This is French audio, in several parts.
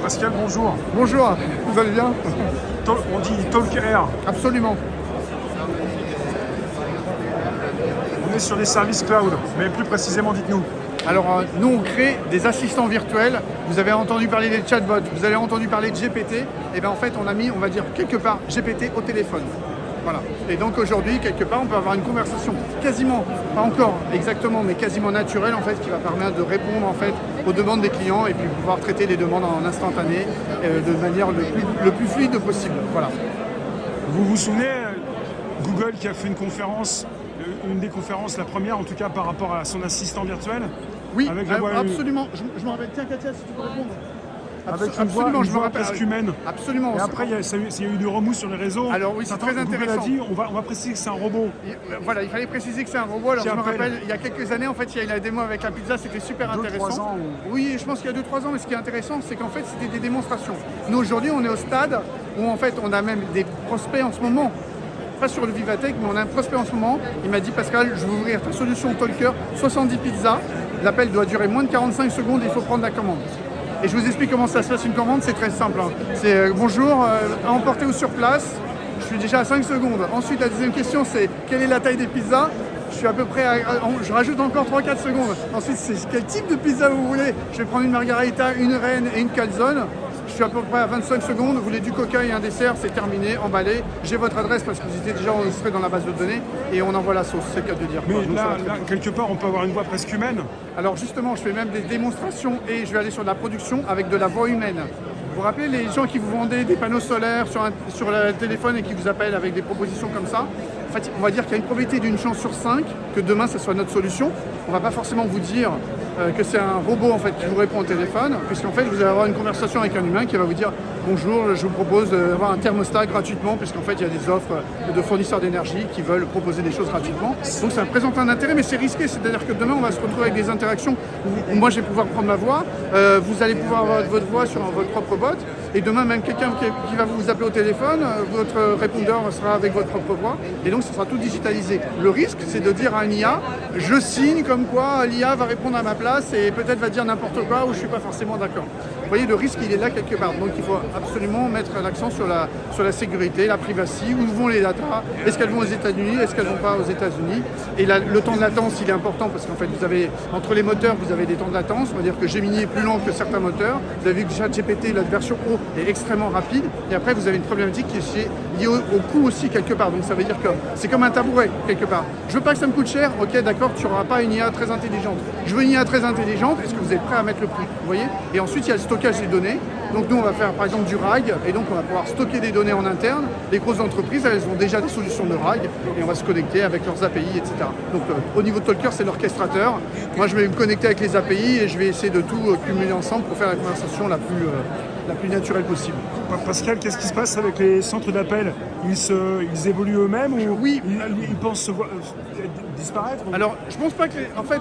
Pascal, bonjour. Bonjour, vous allez bien? On dit Talk Air. Absolument. On est sur des services cloud, mais plus précisément, dites-nous. Alors, nous, on crée des assistants virtuels. Vous avez entendu parler des chatbots, vous avez entendu parler de GPT. Et bien, en fait, on a mis, on va dire, quelque part, GPT au téléphone. Voilà. Et donc, aujourd'hui, quelque part, on peut avoir une conversation quasiment, pas encore exactement, mais quasiment naturelle, en fait, qui va permettre de répondre, en fait, aux demandes des clients et puis pouvoir traiter les demandes en instantané de manière le plus fluide possible. Voilà. Vous vous souvenez, Google qui a fait une conférence, une des conférences, la première en tout cas par rapport à son assistant virtuel? Oui, avec la voix, absolument. Je me rappelle. Tiens, Katia, si tu peux répondre. Avec une voix presque humaine. Absolument. Et après, il y a eu du remous sur les réseaux. Alors oui, c'est très intéressant. Google a dit, on va préciser que c'est un robot. Voilà, il fallait préciser que c'est un robot. Alors je me rappelle, il y a quelques années, en fait, il y a eu la démo avec la pizza, c'était super intéressant. 2-3 ans. Oui, je pense qu'il y a 2-3 ans, mais ce qui est intéressant, c'est qu'en fait, c'était des démonstrations. Nous, aujourd'hui, on est au stade où, en fait, on a même des prospects en ce moment. Pas sur le Vivatech, mais on a un prospect en ce moment. Il m'a dit, Pascal, je veux ouvrir ta solution Talker, 70 pizzas. L'appel doit durer moins de 45 secondes et il faut prendre la commande. Et je vous explique comment ça se passe une commande, c'est très simple. Hein. C'est bonjour, à emporter ou sur place. Je suis déjà à 5 secondes. Ensuite, la deuxième question, c'est quelle est la taille des pizzas? Je suis à peu près je rajoute encore 3-4 secondes. Ensuite, c'est quel type de pizza vous voulez? Je vais prendre une margarita, une reine et une calzone. Je suis à peu près à 25 secondes. Vous voulez du coca et un dessert, c'est terminé, emballé. J'ai votre adresse parce que vous étiez déjà enregistré dans la base de données et on envoie la sauce, c'est le cas de dire. Mais là, quelque part, on peut avoir une voix presque humaine. Alors justement, je fais même des démonstrations et je vais aller sur de la production avec de la voix humaine. Vous vous rappelez les gens qui vous vendaient des panneaux solaires sur le téléphone et qui vous appellent avec des propositions comme ça? En fait, on va dire qu'il y a une probabilité d'une chance sur 5 que demain, ça soit notre solution. On ne va pas forcément vous dire que c'est un robot en fait, qui vous répond au téléphone, puisqu'en fait, vous allez avoir une conversation avec un humain qui va vous dire « Bonjour, je vous propose d'avoir un thermostat gratuitement », puisqu'en fait, il y a des offres de fournisseurs d'énergie qui veulent proposer des choses gratuitement. Donc, ça présente un intérêt, mais c'est risqué. C'est-à-dire que demain, on va se retrouver avec des interactions où moi, je vais pouvoir prendre ma voix, vous allez pouvoir avoir votre voix sur votre propre bot, et demain, même quelqu'un qui va vous appeler au téléphone, votre répondeur sera avec votre propre voix, et donc, ce sera tout digitalisé. Le risque, c'est de dire à un IA, je signe comme quoi l'IA va répondre à ma place et peut-être va dire n'importe quoi ou je ne suis pas forcément d'accord. Vous voyez, le risque, il est là quelque part. Donc, il faut absolument mettre l'accent sur la sécurité, la privacy, où vont les datas, est-ce qu'elles vont aux États-Unis, est-ce qu'elles ne vont pas aux États-Unis. Et le temps de latence, il est important parce qu'en fait, vous avez, entre les moteurs, vous avez des temps de latence. On va dire que Gemini est plus lent que certains moteurs. Vous avez vu que ChatGPT, la version haut, est extrêmement rapide. Et après, vous avez une problématique qui est liée au coût aussi quelque part. Donc, ça veut dire que c'est comme un tabouret quelque part. Je veux pas que ça me coûte cher. Ok, d'accord, tu n'auras pas une IA très intelligente. Je veux une IA très intelligente. Est-ce que vous êtes prêt à mettre le prix? Vous voyez? Et ensuite, il y a le stockage des données. Donc nous, on va faire par exemple du RAG, et donc on va pouvoir stocker des données en interne. Les grosses entreprises, elles ont déjà des solutions de RAG, et on va se connecter avec leurs API, etc. Donc au niveau de Talker, c'est l'orchestrateur. Moi, je vais me connecter avec les API, et je vais essayer de tout cumuler ensemble pour faire la conversation la plus naturelle possible. Pascal, qu'est-ce qui se passe avec les centres d'appel? Ils évoluent eux-mêmes ou oui. Ils pensent disparaître? Alors, je pense pas que... En fait,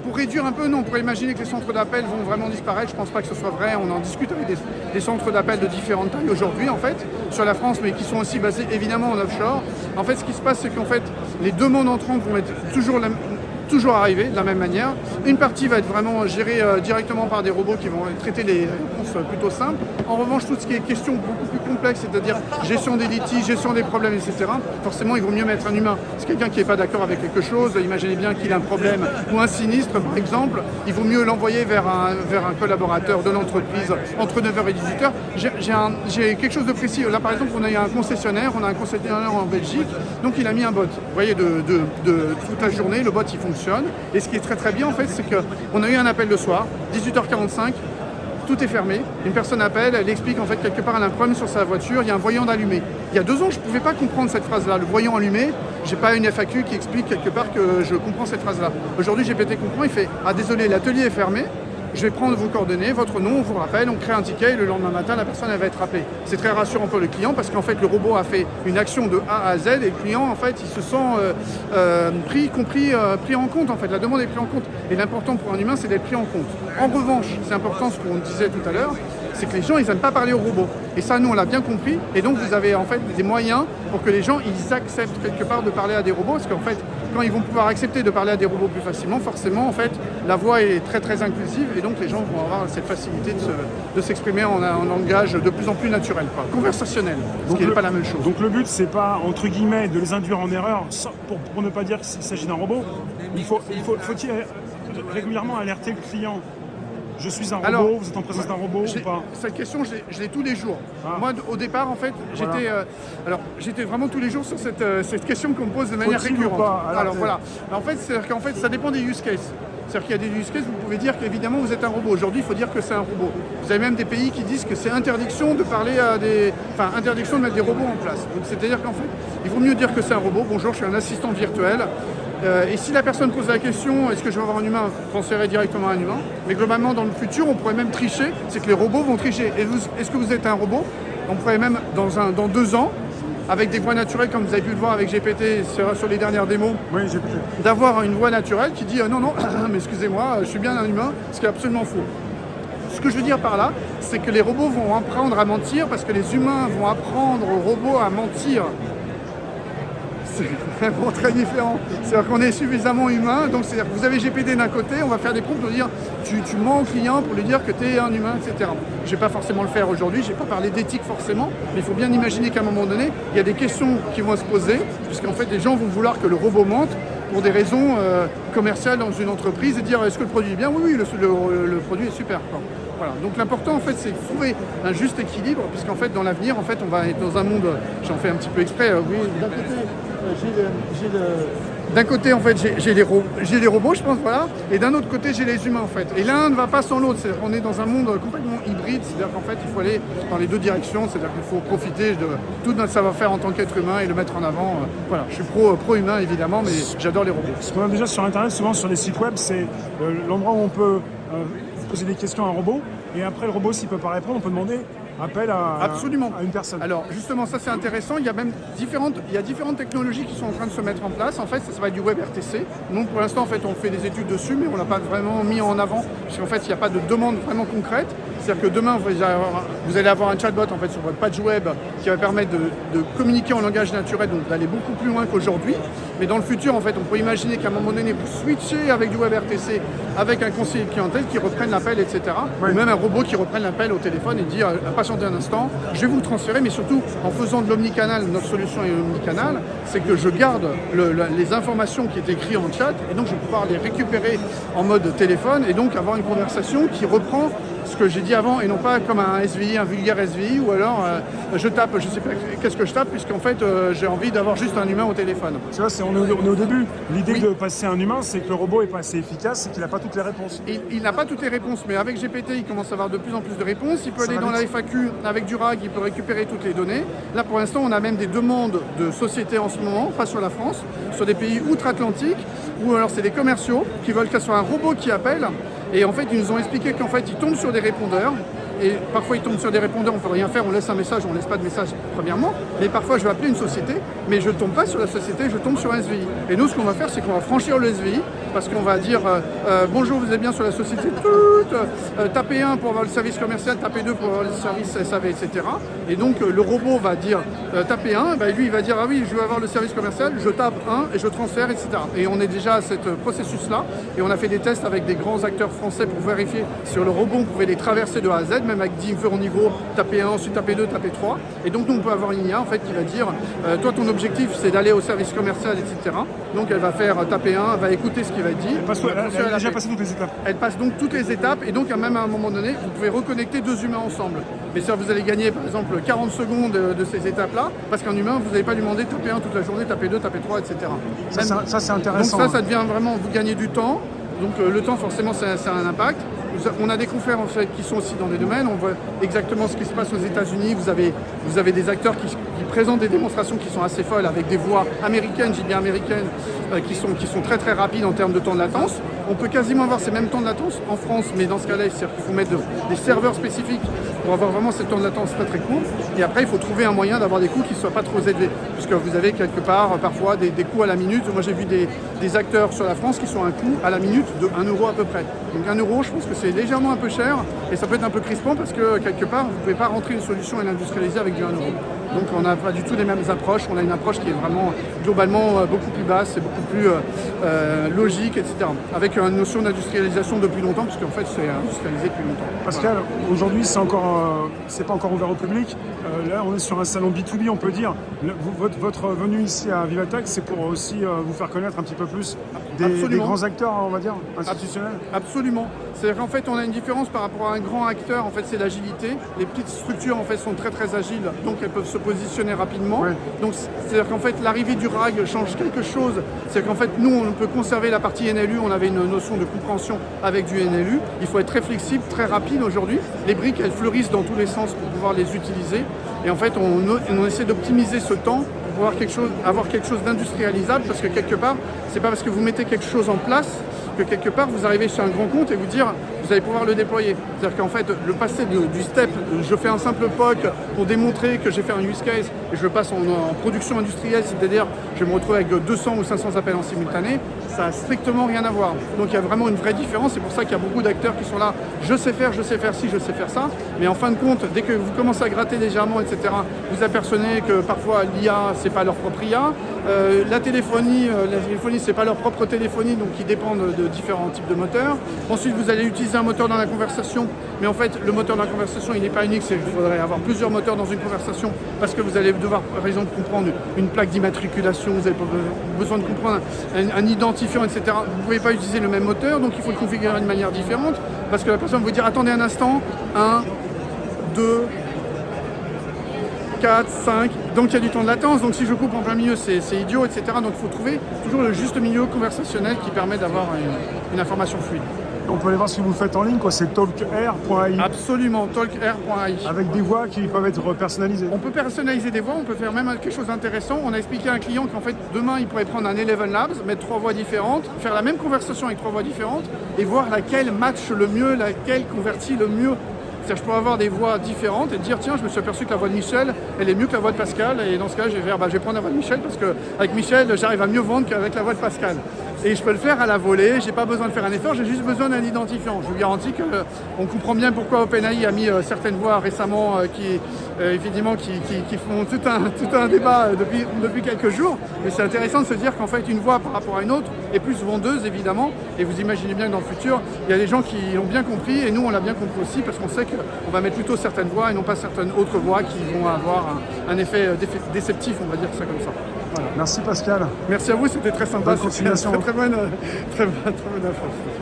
pour réduire un peu, non, on pourrait imaginer que les centres d'appel vont vraiment disparaître. Je pense pas que ce soit vrai. On en discute avec des centres d'appel de différentes tailles aujourd'hui, en fait, sur la France, mais qui sont aussi basés évidemment en offshore. En fait, ce qui se passe, c'est qu'en fait, les demandes entrantes vont être toujours arriver de la même manière. Une partie va être vraiment gérée directement par des robots qui vont traiter les réponses plutôt simples. En revanche, tout ce qui est question beaucoup plus complexe, c'est-à-dire gestion des litiges, gestion des problèmes, etc., forcément, il vaut mieux mettre un humain. C'est quelqu'un qui n'est pas d'accord avec quelque chose, imaginez bien qu'il a un problème ou un sinistre, par exemple, il vaut mieux l'envoyer vers un collaborateur de l'entreprise entre 9h et 18h. J'ai quelque chose de précis. Là, par exemple, on a un concessionnaire en Belgique, donc il a mis un bot. Vous voyez, de toute la journée, le bot, il fonctionne. Et ce qui est très très bien en fait, c'est qu'on a eu un appel le soir, 18h45, tout est fermé, une personne appelle, elle explique en fait quelque part elle a un problème sur sa voiture, il y a un voyant allumé. Il y a 2 ans, je ne pouvais pas comprendre cette phrase-là, le voyant allumé, j'ai pas une FAQ qui explique quelque part que je comprends cette phrase-là. Aujourd'hui, GPT comprend, il fait « Ah désolé, l'atelier est fermé ». Je vais prendre vos coordonnées, votre nom, on vous rappelle, on crée un ticket et le lendemain matin, la personne elle va être rappelée. C'est très rassurant pour le client parce qu'en fait, le robot a fait une action de A à Z et le client, en fait, il se sent pris en compte. En fait, la demande est prise en compte. Et l'important pour un humain, c'est d'être pris en compte. En revanche, c'est important ce qu'on disait tout à l'heure, c'est que les gens, ils n'aiment pas parler aux robots. Et ça, nous, on l'a bien compris. Et donc, vous avez en fait des moyens pour que les gens, ils acceptent quelque part de parler à des robots. Parce qu'en fait, quand ils vont pouvoir accepter de parler à des robots plus facilement, forcément, en fait, la voix est très, très inclusive. Et donc, les gens vont avoir cette facilité de s'exprimer en un langage de plus en plus naturel, quoi, conversationnel, ce qui n'est pas la même chose. Donc le but, c'est pas, entre guillemets, de les induire en erreur, pour ne pas dire qu'il s'agit d'un robot. Faut-il régulièrement alerter le client? Je suis un robot, Alors, vous êtes en présence d'un robot ou pas? Cette question, je l'ai tous les jours. Moi, au départ, en fait, Voilà. j'étais vraiment tous les jours sur cette question qu'on me pose de manière Faut-il ou récurrente. pas Alors voilà. En fait, ça dépend des use cases. C'est-à-dire qu'il y a des use cases, vous pouvez dire qu'évidemment vous êtes un robot. Aujourd'hui, il faut dire que c'est un robot. Vous avez même des pays qui disent que c'est interdiction de parler à interdiction de mettre des robots en place. Donc c'est-à-dire qu'en fait, il vaut mieux dire que c'est un robot. Bonjour, je suis un assistant virtuel. Et si la personne pose la question, est-ce que je vais avoir un humain, transférer directement à un humain. Mais globalement, dans le futur, on pourrait même tricher. C'est que les robots vont tricher. Est-ce que vous êtes un robot? On pourrait même, dans 2 ans, avec des voix naturelles, comme vous avez pu le voir avec GPT sur les dernières démos, Oui, GPT. d'avoir une voix naturelle qui dit non, mais excusez-moi, je suis bien un humain, ce qui est absolument faux. Ce que je veux dire par là, c'est que les robots vont apprendre à mentir parce que les humains vont apprendre aux robots à mentir. C'est vraiment très différent. C'est-à-dire qu'on est suffisamment humain, donc c'est-à-dire que vous avez GPT d'un côté, on va faire des prompts pour dire tu mens au client pour lui dire que tu es un humain, etc. Je ne vais pas forcément le faire aujourd'hui, je n'ai pas parlé d'éthique forcément, mais il faut bien imaginer qu'à un moment donné, il y a des questions qui vont se poser, puisqu'en fait les gens vont vouloir que le robot mente pour des raisons commerciales dans une entreprise et dire est-ce que le produit est bien? Oui, le produit est super, quoi. Voilà. Donc l'important en fait c'est de trouver un juste équilibre, puisqu'en fait dans l'avenir en fait on va être dans un monde, j'en fais un petit peu exprès, oui, d'un côté en fait j'ai les robots je pense, voilà, et d'un autre côté j'ai les humains en fait. Et l'un ne va pas sans l'autre, on est dans un monde complètement hybride, c'est-à-dire qu'en fait il faut aller dans les deux directions, c'est-à-dire qu'il faut profiter de tout notre savoir-faire en tant qu'être humain et le mettre en avant. Voilà, je suis pro-humain évidemment, mais j'adore les robots. Ce qu'on a déjà sur Internet, souvent sur les sites web, c'est l'endroit où on peut poser des questions à un robot, et après le robot, s'il ne peut pas répondre, on peut demander appel à une personne. Alors justement, ça c'est intéressant. Il y a même différentes technologies qui sont en train de se mettre en place. En fait, ça va être du WebRTC. Nous, pour l'instant, en fait, on fait des études dessus, mais on l'a pas vraiment mis en avant, parce qu'en fait, il n'y a pas de demande vraiment concrète. C'est-à-dire que demain, vous allez avoir un chatbot en fait sur votre page web qui va permettre de communiquer en langage naturel, donc d'aller beaucoup plus loin qu'aujourd'hui. Mais dans le futur, en fait, on peut imaginer qu'à un moment donné, vous switchez avec du WebRTC, avec un conseiller de clientèle qui reprenne l'appel, etc. Oui. Ou même un robot qui reprenne l'appel au téléphone et dit patientez un instant, je vais vous le transférer, mais surtout en faisant de l'omnicanal, notre solution est omnicanal, c'est que je garde les informations qui étaient écrites en chat et donc je vais pouvoir les récupérer en mode téléphone et donc avoir une conversation qui reprend ce que j'ai dit avant et non pas comme un SVI, un vulgaire SVI, ou alors je tape, je sais pas qu'est-ce que je tape, puisqu'en fait j'ai envie d'avoir juste un humain au téléphone. Tu vois, on est au début. L'idée de passer à un humain, c'est que le robot est pas assez efficace et qu'il n'a pas toutes les réponses. Il n'a pas toutes les réponses, mais avec GPT, il commence à avoir de plus en plus de réponses. Il peut Ça aller va dans la vite. FAQ avec du RAG, il peut récupérer toutes les données. Là, pour l'instant, on a même des demandes de sociétés en ce moment, pas sur la France, sur des pays outre-Atlantique, ou alors c'est des commerciaux qui veulent que ce soit un robot qui appelle. Et en fait, ils nous ont expliqué qu'en fait, ils tombent sur des répondeurs. Et parfois, ils tombent sur des répondeurs, on ne peut rien faire, on laisse un message, on ne laisse pas de message, premièrement. Mais parfois, je vais appeler une société, mais je ne tombe pas sur la société, je tombe sur un SVI. Et nous, ce qu'on va faire, c'est qu'on va franchir le SVI, parce qu'on va dire bonjour, vous êtes bien sur la société, tapez 1 pour avoir le service commercial, tapez 2 pour avoir le service SAV, etc. Et donc, le robot va dire tapez 1, bah, lui, il va dire ah oui, je veux avoir le service commercial, je tape 1 et je transfère, etc. Et on est déjà à ce processus-là, et on a fait des tests avec des grands acteurs français pour vérifier sur le robot, on pouvait les traverser de A à Z, même avec différents niveaux, taper 1, ensuite taper 2, taper 3. Et donc nous on peut avoir une IA en fait qui va dire toi ton objectif c'est d'aller au service commercial, etc. Donc elle va faire taper 1, elle va écouter ce qu'il va dire. Elle a déjà passé toutes les étapes. Elle passe donc toutes les étapes et donc même à un moment donné vous pouvez reconnecter deux humains ensemble. Mais ça vous allez gagner par exemple 40 secondes de ces étapes-là, parce qu'un humain vous n'allez pas lui demander taper 1 toute la journée, taper 2, taper 3, etc. Ça c'est intéressant. Donc ça devient vraiment, vous gagnez du temps. Donc le temps forcément ça a un impact. On a des confrères en fait, qui sont aussi dans des domaines, on voit exactement ce qui se passe aux États-Unis, vous avez des acteurs qui présentent des démonstrations qui sont assez folles avec des voix américaines, j'ai bien américaines, qui sont très très rapides en termes de temps de latence. On peut quasiment avoir ces mêmes temps de latence en France, mais dans ce cas-là, c'est-à-dire qu'il faut mettre des serveurs spécifiques pour avoir vraiment ces temps de latence très très courts. Et après, il faut trouver un moyen d'avoir des coûts qui ne soient pas trop élevés, puisque vous avez quelque part parfois des coûts à la minute. Moi, j'ai vu des acteurs sur la France qui sont à un coût à la minute de 1 euro à peu près. Donc 1 euro, je pense que c'est légèrement un peu cher et ça peut être un peu crispant parce que quelque part, vous ne pouvez pas rentrer une solution et l'industrialiser avec du 1 euro. Donc on n'a pas du tout les mêmes approches, on a une approche qui est vraiment globalement beaucoup plus basse et beaucoup plus logique, etc. Avec une notion d'industrialisation depuis longtemps, puisqu'en fait c'est industrialisé depuis longtemps. Pascal, aujourd'hui c'est pas encore ouvert au public. Là on est sur un salon B2B, on peut dire. Votre venue ici à Vivatech, c'est pour aussi vous faire connaître un petit peu plus des grands acteurs, on va dire, institutionnels. Absolument. C'est-à-dire qu'en fait on a une différence par rapport à un grand acteur, en fait c'est l'agilité. Les petites structures en fait sont très très agiles, donc elles peuvent se positionner rapidement. Ouais. Donc c'est-à-dire qu'en fait l'arrivée du RAG change quelque chose. C'est-à-dire qu'en fait nous on peut conserver la partie NLU, on avait une notion de compréhension avec du NLU. Il faut être très flexible, très rapide aujourd'hui. Les briques elles fleurissent dans tous les sens pour pouvoir les utiliser. Et en fait on essaie d'optimiser ce temps pour avoir quelque chose d'industrialisable, parce que quelque part c'est pas parce que vous mettez quelque chose en place que quelque part vous arrivez chez un grand compte et vous dire vous allez pouvoir le déployer. C'est-à-dire qu'en fait le passer du step, je fais un simple POC pour démontrer que j'ai fait un use case et je passe en production industrielle, c'est-à-dire je me retrouve avec 200 ou 500 appels en simultané, ça n'a strictement rien à voir. Donc il y a vraiment une vraie différence, c'est pour ça qu'il y a beaucoup d'acteurs qui sont là, je sais faire ci, je sais faire ça, mais en fin de compte, dès que vous commencez à gratter légèrement, etc., vous apercevez que parfois l'IA, c'est pas leur propre IA, la téléphonie, c'est pas leur propre téléphonie, donc ils dépendent de différents types de moteurs. Ensuite, vous allez utiliser un moteur dans la conversation, mais en fait, le moteur dans la conversation, il n'est pas unique, il faudrait avoir plusieurs moteurs dans une conversation, parce que vous allez devoir, par exemple, comprendre une plaque d'immatriculation, vous avez besoin de comprendre un identifiant, etc. Vous ne pouvez pas utiliser le même moteur, donc il faut le configurer d'une manière différente, parce que la personne va vous dire, attendez un instant, 1, 2, 4, 5, donc il y a du temps de latence, donc si je coupe en plein milieu c'est idiot, etc. Donc il faut trouver toujours le juste milieu conversationnel qui permet d'avoir une information fluide. On peut aller voir ce que vous faites en ligne, quoi. C'est talkair.ai. Absolument, talkair.ai. Avec des voix qui peuvent être personnalisées. On peut personnaliser des voix, on peut faire même quelque chose d'intéressant. On a expliqué à un client qu'en fait demain il pourrait prendre un Eleven Labs, mettre 3 voix différentes, faire la même conversation avec 3 voix différentes et voir laquelle match le mieux, laquelle convertit le mieux. C'est-à-dire je peux avoir des voix différentes et dire tiens, je me suis aperçu que la voix de Michel elle est mieux que la voix de Pascal, et dans ce cas je vais faire je vais prendre la voix de Michel parce qu'avec Michel j'arrive à mieux vendre qu'avec la voix de Pascal. Et je peux le faire à la volée, j'ai pas besoin de faire un effort, j'ai juste besoin d'un identifiant. Je vous garantis qu'on comprend bien pourquoi OpenAI a mis certaines voix récemment qui font tout un débat depuis quelques jours. Mais c'est intéressant de se dire qu'en fait une voix par rapport à une autre est plus vendeuse évidemment. Et vous imaginez bien que dans le futur, il y a des gens qui l'ont bien compris et nous on l'a bien compris aussi, parce qu'on sait qu'on va mettre plutôt certaines voix et non pas certaines autres voix qui vont avoir un effet déceptif, on va dire ça comme ça. Voilà. Merci Pascal. Merci à vous, c'était très sympa. Bonne continuation. Très bonne info.